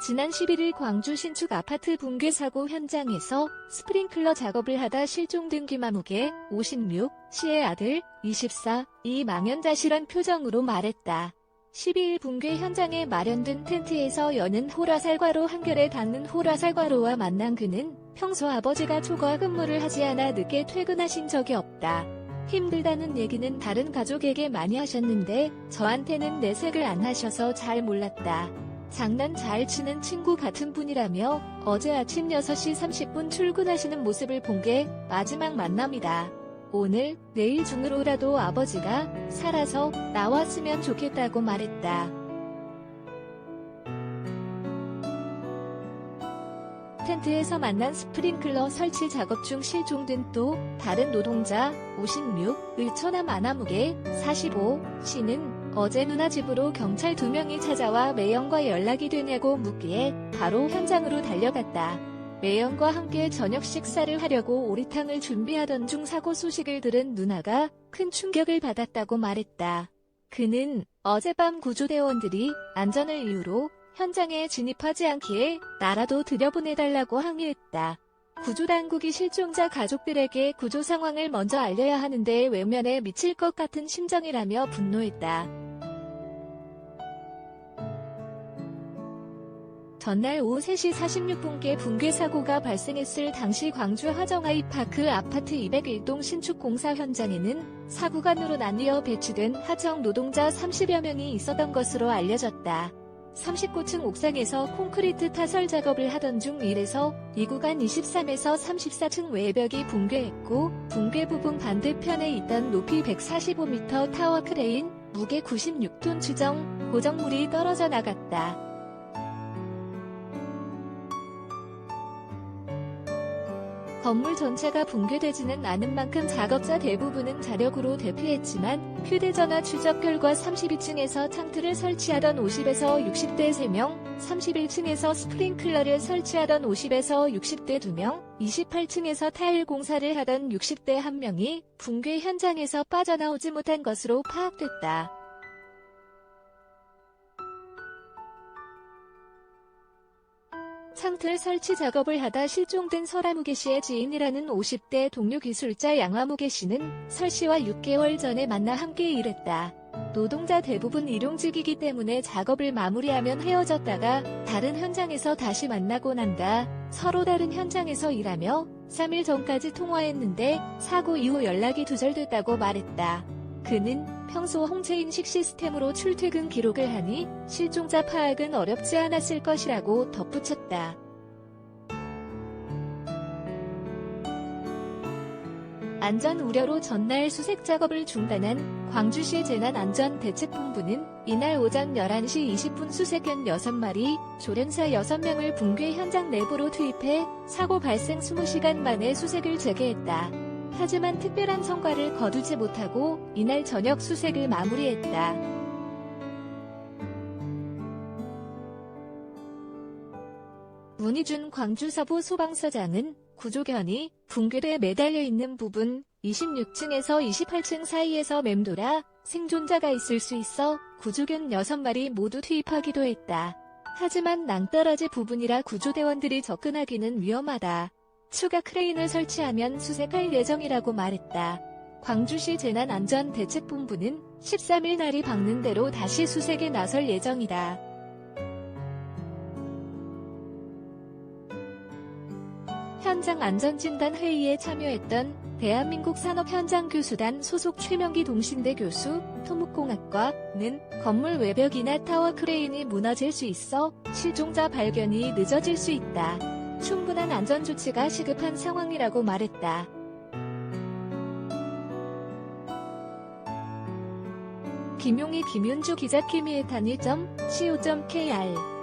지난 11일 광주 신축 아파트 붕괴 사고 현장에서 스프링클러 작업을 하다 실종된 김아무개 56, 씨의 아들 24, 이 망연자실한 표정으로 말했다. 12일 붕괴 현장에 마련된 텐트에서 여는 호라살과로 한결에 닿는 호라살과로와 만난 그는 평소 아버지가 초과 근무를 하지 않아 늦게 퇴근하신 적이 없다. 힘들다는 얘기는 다른 가족에게 많이 하셨는데 저한테는 내색을 안 하셔서 잘 몰랐다. 장난 잘 치는 친구 같은 분이라며 어제 아침 6시 30분 출근하시는 모습을 본 게 마지막 만남이다. 오늘, 내일 중으로라도 아버지가 살아서 나왔으면 좋겠다고 말했다. 텐트에서 만난 스프링클러 설치 작업 중 실종된 또 다른 노동자 56, 의처남 아나무개 45, 씨는 어제 누나 집으로 경찰 2명이 찾아와 매형과 연락이 되냐고 묻기에 바로 현장으로 달려갔다. 매형과 함께 저녁 식사를 하려고 오리탕을 준비하던 중 사고 소식을 들은 누나가 큰 충격을 받았다고 말했다. 그는 어젯밤 구조대원들이 안전을 이유로 현장에 진입하지 않기에 나라도 들여보내달라고 항의했다. 구조당국이 실종자 가족들에게 구조 상황을 먼저 알려야 하는데 외면에 미칠 것 같은 심정이라며 분노했다. 전날 오후 3시 46분께 붕괴 사고가 발생했을 당시 광주 하정아이파크 아파트 201동 신축 공사 현장에는 사구간으로 나뉘어 배치된 하청 노동자 30여 명이 있었던 것으로 알려졌다. 39층 옥상에서 콘크리트 타설 작업을 하던 중 1에서 2 구간 23에서 34층 외벽이 붕괴했고 붕괴 부분 반대편에 있던 높이 145m 타워 크레인, 무게 96톤 추정, 고정물이 떨어져 나갔다. 건물 전체가 붕괴되지는 않은 만큼 작업자 대부분은 자력으로 대피했지만 휴대전화 추적 결과 32층에서 창틀을 설치하던 50에서 60대 3명, 31층에서 스프링클러를 설치하던 50에서 60대 2명, 28층에서 타일 공사를 하던 60대 1명이 붕괴 현장에서 빠져나오지 못한 것으로 파악됐다. 창틀 설치 작업을 하다 실종된 설아무개 씨의 지인이라는 50대 동료 기술자 양아무개 씨는 설 씨와 6개월 전에 만나 함께 일했다. 노동자 대부분 일용직이기 때문에 작업을 마무리하면 헤어졌다가 다른 현장에서 다시 만나곤 한다. 서로 다른 현장에서 일하며 3일 전까지 통화했는데 사고 이후 연락이 두절됐다고 말했다. 그는 평소 홍채인식 시스템으로 출퇴근 기록을 하니 실종자 파악은 어렵지 않았을 것이라고 덧붙였다. 안전 우려로 전날 수색 작업을 중단한 광주시 재난안전대책본부는 이날 오전 11시 20분 수색견 6마리, 조련사 6명을 붕괴 현장 내부로 투입해 사고 발생 20시간 만에 수색을 재개했다. 하지만 특별한 성과를 거두지 못하고 이날 저녁 수색을 마무리했다. 문희준 광주 서부 소방서장은 구조견이 붕괴돼 매달려 있는 부분 26층에서 28층 사이에서 맴돌아 생존자가 있을 수 있어 구조견 6마리 모두 투입하기도 했다. 하지만 낭떠러지 부분이라 구조대원들이 접근하기는 위험하다. 추가 크레인을 설치하면 수색할 예정이라고 말했다. 광주시 재난안전대책본부는 13일 날이 밝는 대로 다시 수색에 나설 예정이다. 현장 안전진단 회의에 참여했던 대한민국 산업현장교수단 소속 최명기 동신대 교수, 토목공학과는 건물 외벽이나 타워 크레인이 무너질 수 있어 실종자 발견이 늦어질 수 있다. 충분한 안전조치가 시급한 상황이라고 말했다. 김용희 김윤주 기자 키미에탄1.co.kr